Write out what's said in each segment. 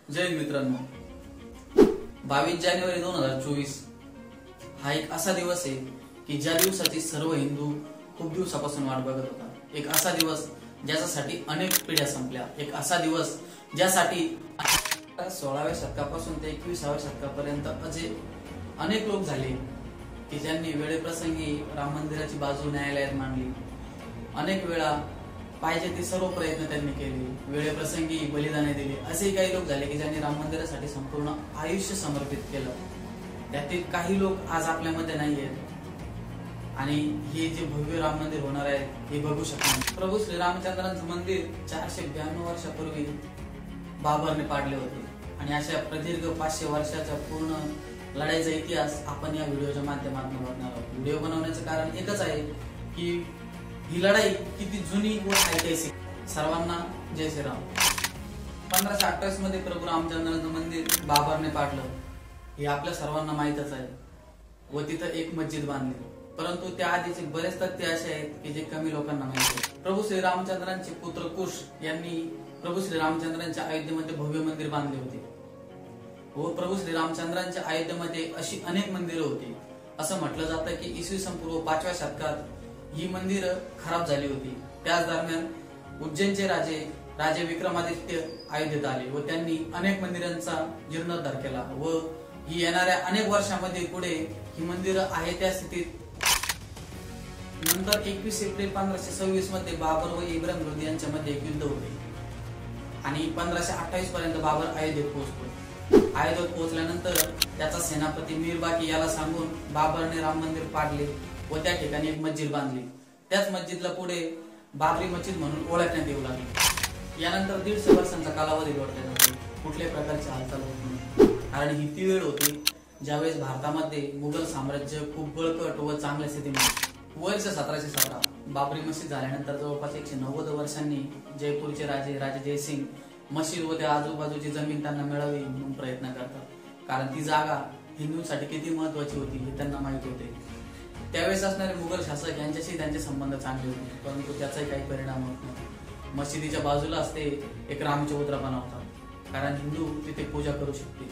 जय मित्रांनो, 22 जानेवारी 2024 हा एक असा दिवस आहे की ज्या दिवसाची सर्व हिंदू खूप दिवसापासून वाट बघत होता। एक असा दिवस ज्यासाठी अनेक पिढ्या संपल्या, एक असा दिवस ज्यासाठी 16व्या शतकापासून ते 21व्या शतकापर्यंत असे अनेक लोक झाले की ज्यांनी वेळेप्रसंगी राम मंदिराची बाजू न्यायालयात मांडली। अनेक वेळा पाहिजे ते सर्व प्रयत्न त्यांनी केले, वेळेप्रसंगी बलिदाने दिली। असे काही लोक झाले की ज्यांनी राम मंदिरासाठी संपूर्ण आयुष्य समर्पित केलं। त्यातील काही लोक आज आपल्यामध्ये नाहीयेत आणि हे जे भव्य राम मंदिर होणार आहे हे बघू शकणार। प्रभू श्री रामचंद्रांचं मंदिर 492 वर्षापूर्वी बाबरने पाडले होते आणि अशा प्रदीर्घ 500 वर्षाच्या पूर्ण लढाईचा इतिहास आपण या व्हिडिओच्या माध्यमातून बघणार आहोत। व्हिडिओ बनवण्याचं कारण एकच आहे की ही लढाई किती जुनी व ऐतिहासिक। सर्वांना जय श्रीराम। 1528 मध्ये प्रभू रामचंद्रांचं मंदिर बाबरने पाडलं हे आपल्या सर्वांना माहीतच आहे व तिथं एक मस्जिद बांधली। परंतु त्या आधीचे बरेच तथ्य असे आहेत की जे कमी लोकांना माहिती आहे। प्रभू श्री रामचंद्रांचे पुत्र कुश यांनी प्रभू श्री रामचंद्रांच्या अयोध्येमध्ये भव्य मंदिर बांधले होते व प्रभू श्री रामचंद्रांच्या अयोध्येमध्ये अशी अनेक मंदिरं होती। असं म्हटलं जातं की इसवी सन पूर्व 5व्या शतकात ही मंदिरं खराब झाली होती। त्याच दरम्यान उज्जैनचे राजे विक्रमादित्य अयोध्येत आले व त्यांनी अनेक मंदिरांचा जीर्णोद्धार केला व ही येणाऱ्या अनेक वर्षांमध्ये पुढे ही मंदिरं आहे त्या स्थितीत। नंतर 21 एप्रिल 1526 मध्ये बाबर व इब्राहिम लोधी यांच्यामध्ये एक युद्ध होते आणि 1528 पर्यंत बाबर अयोध्येत पोहोचतो। अयोध्येत पोहोचल्यानंतर त्याचा सेनापती मीर बाकी याला सांगून बाबरने राम मंदिर पाडले व त्या ठिकाणी एक मस्जिद बांधली। त्याच मस्जिदला पुढे बाबरी मस्जिद म्हणून ओळखण्यात येऊ लागली। यानंतर 150 वर्षांचा कालावधी लोटला जातो, कुठल्याही प्रकारची हालचाल होत नाही। कारण ही ती वेळ होती ज्यावेळेस भारतामध्ये मुघल साम्राज्य खूप बळकट व चांगल्या स्थितीमध्ये। वर्ष 1717 बाबरी मस्जिद झाल्यानंतर जवळपास 190 वर्षांनी जयपूरचे राजे जयसिंग मस्जिद व त्या आजूबाजूची जमीन त्यांना मिळावी म्हणून प्रयत्न करतात। कारण ती जागा हिंदूंसाठी किती महत्वाची होती हे त्यांना माहित होते। त्यावेळेस असणारे मुघल शासक यांच्याशी त्यांचे संबंध चांगले होते, परंतु त्याचाही काही परिणाम होत नाही। मस्जिदीच्या बाजूला असते एक रामचबुतरा बनवतात कारण हिंदू तिथे पूजा करू शकते।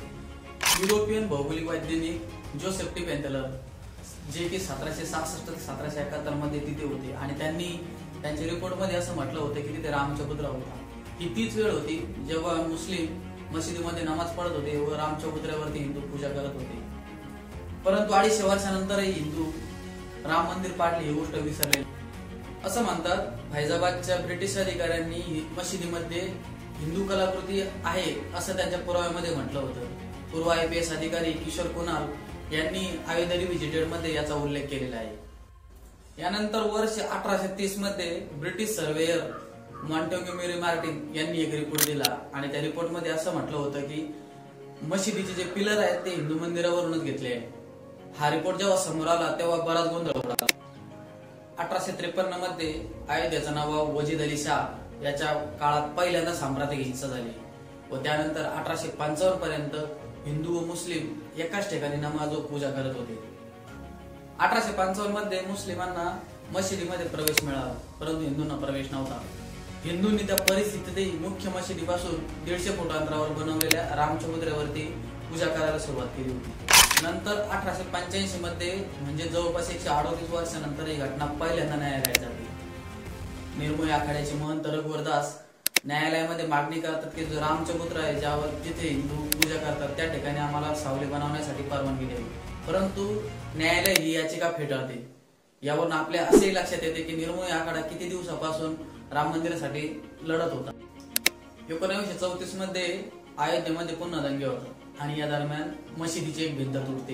युरोपियन भौगोलिक वैज्ञानिक जोसेफ टिपेंटलर जे की 1766 ते 1771 मध्ये तिथे होते आणि त्यांनी त्यांच्या रिपोर्ट मध्ये असं म्हटलं होतं की तिथे रामचबुतरा होता। ही तीच वेळ होती जेव्हा मुस्लिम मशिदीमध्ये नमाज पढत होते व रामचबुतऱ्यावरती हिंदू पूजा करत होते। परंतु 250 वर्षानंतरही हिंदू राम मंदिर पाडले ही गोष्ट विसरले। असं म्हणतात फैजाबादच्या ब्रिटिश अधिकाऱ्यांनी मशिदीमध्ये हिंदू कलाकृती आहे असं त्यांच्या पुराव्यामध्ये म्हटलं होतं। पूर्व IPS अधिकारी किशोर कुणाल यांनी अयोध्या रिव्हिजिटेड मध्ये याचा उल्लेख केलेला आहे। यानंतर वर्ष 1830 मध्ये ब्रिटिश सर्वेयर मॉन्टेग्यू मार्टिन यांनी एक रिपोर्ट दिला आणि त्या रिपोर्ट मध्ये असं म्हटलं होतं की मशिदीचे जे पिलर आहेत ते हिंदू मंदिरावरूनच घेतले आहे। हा रिपोर्ट जेव्हा समोर आला तेव्हा बराच गोंधळ उडाला। 1853 मध्ये अयोध्येचा नवाब वजीद अली शाह याच्या काळात पहिल्यांदा साम्राज्य हिंसा झाली व त्यानंतर 1855 पर्यंत हिंदू व मुस्लिम एकाच ठिकाणी नमाज व पूजा करत होते। 1855 मध्ये मुस्लिमांना मशिदीमध्ये प्रवेश मिळाला परंतु हिंदूंना प्रवेश नव्हता। हिंदूंनी त्या परिस्थितीतही मुख्य मशिदीपासून 150 फूट अंतरावर बनवलेल्या रामचबुतऱ्यावरती पूजा करायला सुरुवात केली होती। नंतर 1885 मध्ये म्हणजे जवळपास 138 वर्षानंतर ही घटना पहिल्यांदा न्यायालयात जाते। निर्मोही आखाड्याचे महंत रघुवरदास न्यायालयामध्ये मागणी करतात की जो रामचबुतरा आहे ज्यावर जिथे हिंदू पूजा करतात त्या ठिकाणी आम्हाला सावली बनवण्यासाठी परवानगी द्यावी, परंतु न्यायालय ही याचिका फेटाळते। यावरून आपल्या असेही लक्षात येते की निर्मोही आखाडा किती दिवसापासून राम मंदिरासाठी लढत होता। 1934 मध्ये अयोध्येमध्ये पुन्हा दंगे होतात आणि या दरम्यान मशिदीची एक भिंत तुटते,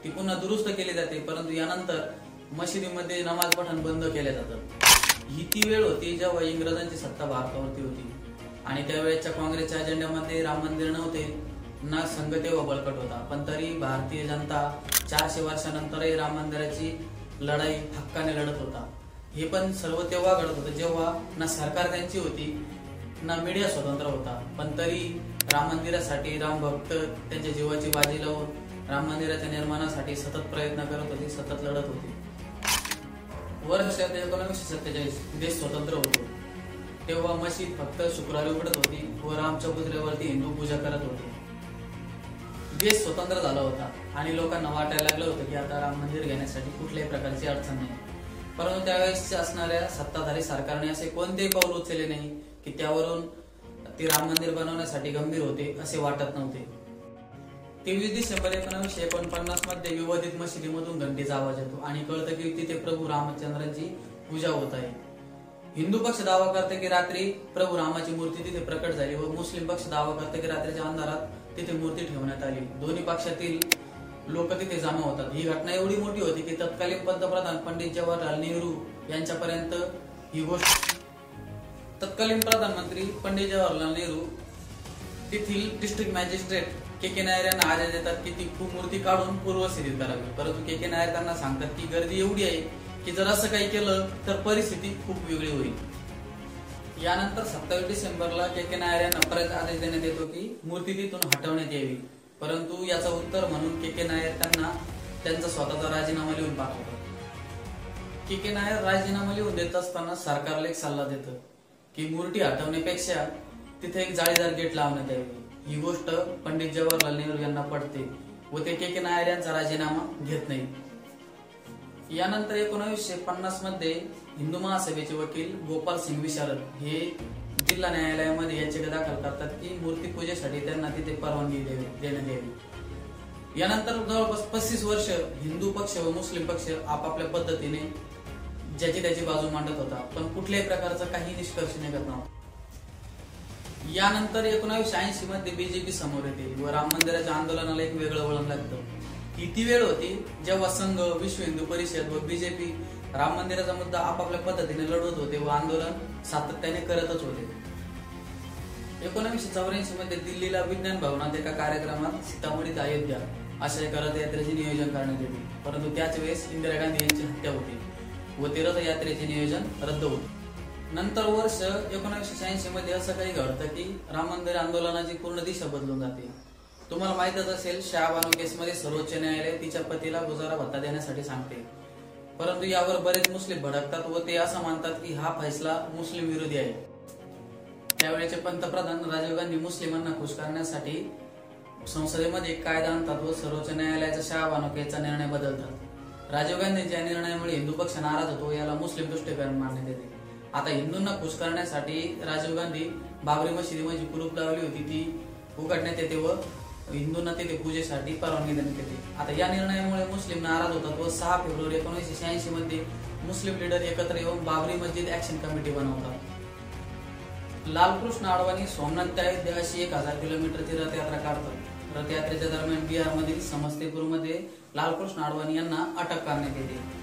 ती पुन्हा दुरुस्त केली जाते, परंतु यानंतर मशिदीमध्ये नमाज पठण बंद केले जातात। ही ती वेळ होती जेव्हा इंग्रजांची सत्ता भारतावरती होती आणि त्यावेळेच्या काँग्रेसच्या अजेंड्यामध्ये राम मंदिर नव्हते ना संघ तेव्हा बळकट होता। पण तरी भारतीय जनता 400 वर्षानंतरही राम मंदिराची लढाई हक्काने लढत होता। हे पण सर्व तेव्हा घडत होतं जेव्हा ना सरकार त्यांची होती ना मीडिया स्वतंत्र होता, पण तरी राम मंदिरासाठी राम भक्त त्यांच्या जीवाची बाजी लावून राम मंदिराच्या निर्माणासाठी सतत प्रयत्न करत होते, सतत लढत होते। वर्ष 1947 देश स्वतंत्र होतो तेव्हा मशीद फक्त शुक्रवारी उघडत होती व रामच्या पुतळ्यावरती हिंदू पूजा करत होते. देश स्वतंत्र झाला होता आणि लोकांना वाटायला लागलं होतं की आता राम मंदिर घेण्यासाठी कुठल्याही प्रकारची अडचण नाही. परंतु त्यावेळेस असणाऱ्या सत्ताधारी सरकारने असे कोणतेही पाऊल उचलले नाही की त्यावरून ते राम मंदिर बनवण्यासाठी गंभीर होते असे वाटत नव्हते. 23 डिसेंबर 1949 मध्ये विवादित मशिदीमधून घंटेचा आवाज येतो आणि कळतं की तिथे प्रभू रामचंद्रांची पूजा होत आहे. हिंदू पक्ष दावा करते की रात्री प्रभू रामाची मूर्ती तिथे प्रकट झाली व मुस्लिम पक्ष दावा करते की रात्रीच्या अंधारात तिथे मूर्ती ठेवण्यात आली. दोन्ही पक्षातील लोक तिथे जमा होतात. ही घटना एवढी मोठी होती की तत्कालीन पंतप्रधान पंडित जवाहरलाल नेहरू यांच्यापर्यंत ही गोष्ट तत्कालीन प्रधानमंत्री पंडित जवाहरलाल नेहरू तेथील डिस्ट्रिक्ट मॅजिस्ट्रेट के नायर यांना आदेश देतात की ती मूर्ती काढून पूर्वस्थितीत करावी. परंतु के नायर त्यांना सांगतात की गर्दी एवढी आहे की जर असं काही केलं तर परिस्थिती खूप वेगळी होईल. यानंतर 27 डिसेंबरला के नायर यांना परत आदेश देण्यात येतो की मूर्ती तिथून हटवण्यात यावी. परंतु याचा उत्तर म्हणून के नायर त्यांना त्यांचा स्वतःचा राजीनामा लिहून पाठवतात. के नायर राजीनामा लिहून देत असताना सरकारला एक सल्ला देतं की मूर्ती हटवण्यापेक्षा तिथे एक जाळीदार गेट लावण्यात यावी. ही गोष्ट पंडित जवाहरलाल नेहरू यांना पडते व ते के नायर यांचा राजीनामा घेत नाही. यानंतर 1950 मध्ये हिंदू महासभेचे वकील गोपाल सिंग विशारद हे जिल्हा न्यायालयामध्ये याचिका दाखल करतात की मूर्ती पूजेसाठी त्यांना तिथे परवानगी देण्यात यावी. यानंतर जवळपास 35 वर्ष हिंदू पक्ष व मुस्लिम पक्ष आपापल्या पद्धतीने ज्याची त्याची बाजू मांडत होता, पण कुठल्याही प्रकारचा काही निष्कर्ष निघत नव्हता. यानंतर 1980 मध्ये बीजेपी समोर येते व राम मंदिराच्या आंदोलनाला एक वेगळं वळण लागतं. ही ती वेळ होती जेव्हा संघ, विश्व हिंदू परिषद व बीजेपी राम मंदिराचा मुद्दा आपापल्या पद्धतीने लढवत होते व आंदोलन सातत्याने करतच होते. 1984 मध्ये दिल्लीला विज्ञान भवनात एका कार्यक्रमात सीतामढी ते अयोध्या अशा एका रथयात्रेचे नियोजन करण्यात येते. परंतु त्याच वेळेस इंदिरा गांधी यांची हत्या होते व ते रथयात्रेचे नियोजन रद्द होते. नंतर वर्ष 1986 मध्ये असं काही घडतं की राम मंदिर आंदोलनाची पूर्ण दिशा बदलून जाते. तुम्हाला माहितच असेल, शाहबानो केसमध्ये सर्वोच्च न्यायालय तिच्या पतीला गुजारा भत्ता देण्यासाठी सांगते. परंतु यावर बरेच मुस्लिम भडकतात व ते असं मानतात की हा फैसला मुस्लिम विरोधी आहे. त्यावेळेचे पंतप्रधान राजीव गांधी मुस्लिमांना खुश करण्यासाठी संसदेमध्ये एक कायदा आणतात व सर्वोच्च न्यायालयाचा शाहबानो केसचा निर्णय बदलतात. राजीव गांधींच्या या निर्णयामुळे हिंदू पक्ष नाराज होतो. याला मुस्लिम दृष्टिकोन मानण्यात येते. आता हिंदूंना खुश करण्यासाठी राजीव गांधी बाबरी मशिदीमध्ये कुलूप लावली होती ती उघडण्यात येते व हिंदूंना तिथे पूजेसाठी परवानगी देण्यात येते. आता या निर्णयामुळे मुस्लिम नाराज होतात व 6 फेब्रुवारी 1986 मध्ये मुस्लिम लीडर एकत्र येऊन बाबरी मस्जिद ऍक्शन कमिटी बनवतात. लालकृष्ण अडवाणी सोमनाथ ते अयोध्या अशी 1000 किलोमीटरची रथयात्रा काढतात. रथयात्रेच्या दरम्यान बिहार मधील समस्तीपूर मध्ये लालकृष्ण अडवाणी यांना अटक करण्यात येते.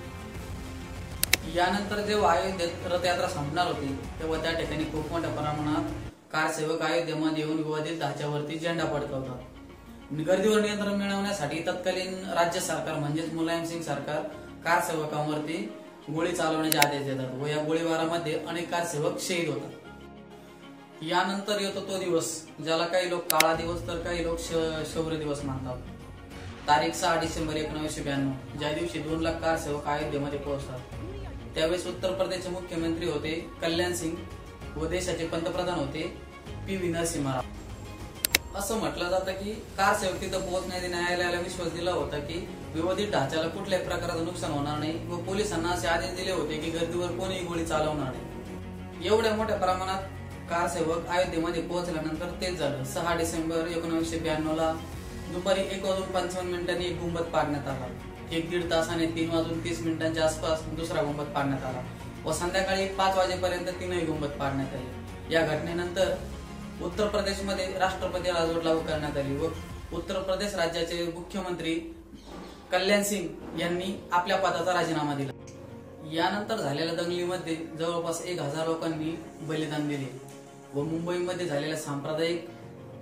यानंतर जेव्हा अयोध्येत रथयात्रा संपणार होती तेव्हा त्या ठिकाणी खूप मोठ्या प्रमाणात कारसेवक अयोध्येमध्ये येऊन विवादित ढाच्यावरती झेंडा फडकवतात. गर्दीवर नियंत्रण मिळवण्यासाठी तत्कालीन राज्य सरकार म्हणजेच मुलायम सिंग सरकार कारसेवकांवरती गोळी चालवण्याचे आदेश देतात व या गोळीबारामध्ये अनेक कारसेवक शहीद होतात. यानंतर येतो तो दिवस ज्याला काही लोक काळा दिवस तर काही लोक शौर्य दिवस मानतात. तारीख 6 डिसेंबर 1992 ज्या दिवशी 2 लाख कारसेवक अयोध्येमध्ये पोहोचतात. त्यावेळेस उत्तर प्रदेशचे मुख्यमंत्री होते कल्याण सिंग व देशाचे पंतप्रधान होते पी नरसिम्हा राव. असं म्हटलं जातं की कारसेवक तिथं पोहोचण्याने न्यायालयाला विश्वास दिला होता की विवादित ढाच्याला कुठल्याही प्रकारचं नुकसान होणार नाही व पोलिसांना असे आदेश दिले होते की गर्दीवर कोणीही गोळी चालवणार नाही. एवढ्या मोठ्या प्रमाणात कारसेवक अयोध्येमध्ये पोहोचल्यानंतर तेच झालं. 6 डिसेंबर 1992 ला दुपारी 1:55 एक गुंबद पाडण्यात आला. 1-1.5 तासाने 3:30 आसपास दुसरा गुंबद पाडण्यात आला व संध्याकाळी 5 वाजेपर्यंत 3ही गुंबद पाडण्यात आले. या घटनेनंतर उत्तर प्रदेशमध्ये राष्ट्रपती राजवट लागू करण्यात आली व उत्तर प्रदेश राज्याचे मुख्यमंत्री कल्याण सिंग यांनी आपल्या पदाचा राजीनामा दिला. यानंतर झालेल्या दंगलीमध्ये जवळपास 1000 लोकांनी बलिदान दिले व मुंबईमध्ये झालेल्या सांप्रदायिक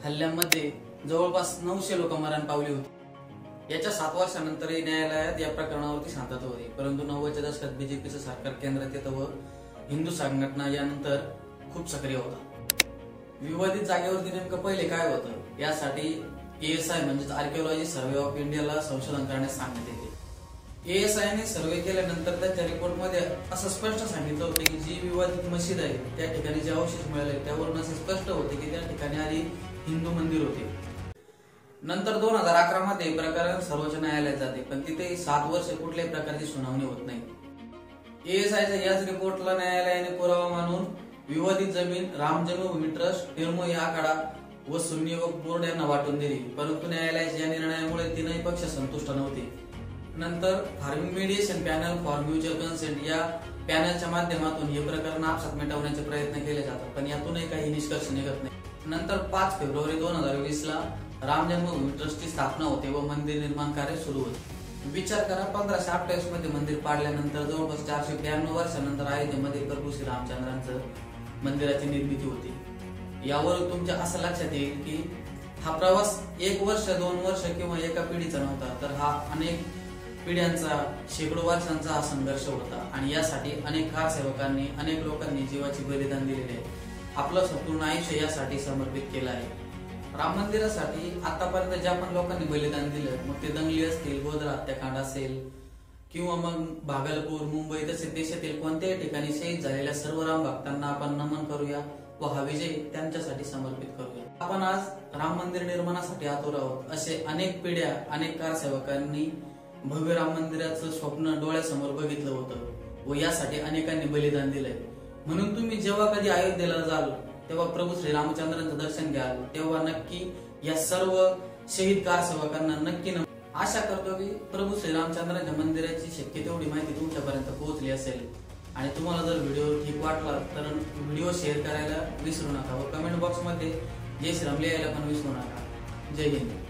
हल्ल्यांमध्ये जवळपास 900 लोक मरण पावली होती. याच्या 7 वर्षानंतरही न्यायालयात या प्रकरणावरती शांतता होती. परंतु 90च्या दशकात बीजेपीचं सरकार केंद्रात येतं व हिंदू संघटना यानंतर खूप सक्रिय होता. विवादित जागेवरती नेमकं पहिले काय होतं यासाठी ASI म्हणजेच आर्किओलॉजी सर्व्हे ऑफ इंडियाला संशोधन करण्यास सांगण्यात येते. ASI ने सर्वे केल्यानंतर त्याच्या रिपोर्टमध्ये असं स्पष्ट सांगितलं होतं की जी विवादित मशीद आहे त्या ठिकाणी जे अवशेष मिळाले त्यावरून असे स्पष्ट होते की त्या ठिकाणी आधी हिंदू मंदिर होते। नंतर 2011 मध्ये प्रकरण सर्वोच्च न्यायालयात जाते, पण तिथे 7 वर्ष कुठल्याही प्रकारची सुनावणी होत नाही। ASIच्या याच रिपोर्टला न्यायालयाने पुरावा मानून विवादित जमीन राम जन्मभूमी ट्रस्ट, निर्मोही आखाडा व सुन्नी वक्फ बोर्ड यांना वाटून दिली, परंतु न्यायालयाच्या या निर्णयामुळे तीनही पक्ष संतुष्ट नव्हते। नंतर farming मेडिएशन panel for mutual consent या पॅनलच्या माध्यमातून हे प्रकरण आपसात मिटवण्याचे प्रयत्न केले जातात, पण यातूनही काही निष्कर्ष निघत नाही। नंतर 5 फेब्रुवारी 2020 ला राम जन्मभूमी ट्रस्टची स्थापना होते व मंदिर निर्माण कार्य सुरू होते। विचार करा, 1528 मध्ये मंदिर पाडल्यानंतर जवळपास 452 वर्षानंतर अयोध्येमध्ये प्रभू श्री रामचंद्रांचं मंदिराची निर्मिती होती। यावरून तुमच्या असं लक्षात येईल की हा प्रवास 1 वर्ष 2 वर्ष किंवा एका पिढीचा नव्हता, तर हा अनेक पिढ्यांचा शेकडो वर्षांचा हा संघर्ष होता आणि यासाठी अनेक कारसेवकांनी अनेक लोकांनी जीवाची बलिदान दिलेले आहे, आपलं संपूर्ण आयुष्य यासाठी समर्पित केलं आहे। राम मंदिरासाठी आतापर्यंत ज्या पण लोकांनी बलिदान दिलं, मग ते दंगली असतील, गोधरा हत्याकांड असेल किंवा मग भागलपूर, मुंबई तसेच देशातील कोणत्याही ठिकाणी शहीद झालेल्या सर्व राम भक्तांना आपण नमन करूया व हा विजय त्यांच्यासाठी समर्पित करूया। आपण आज राम मंदिर निर्माणासाठी आतुर आहोत। असे अनेक पिढ्या अनेक कारसेवकांनी भव्य राम मंदिराचं स्वप्न डोळ्यासमोर बघितलं होतं व यासाठी अनेकांनी बलिदान दिलंय। म्हणून तुम्ही जेव्हा कधी अयोध्येला जाल तेव्हा प्रभू श्री रामचंद्रांचं दर्शन घ्याल, तेव्हा नक्की या सर्व शहीद कारसेवकांना नक्की आशा करतो की प्रभू श्री रामचंद्रांच्या मंदिराची शक्य तेवढी माहिती तुमच्यापर्यंत पोहोचली असेल। आणि तुम्हाला जर व्हिडिओ ठीक वाटला तर व्हिडिओ शेअर करायला विसरू नका व कमेंट बॉक्स मध्ये जय श्रीराम लिहायला पण विसरू नका। जय हिंद।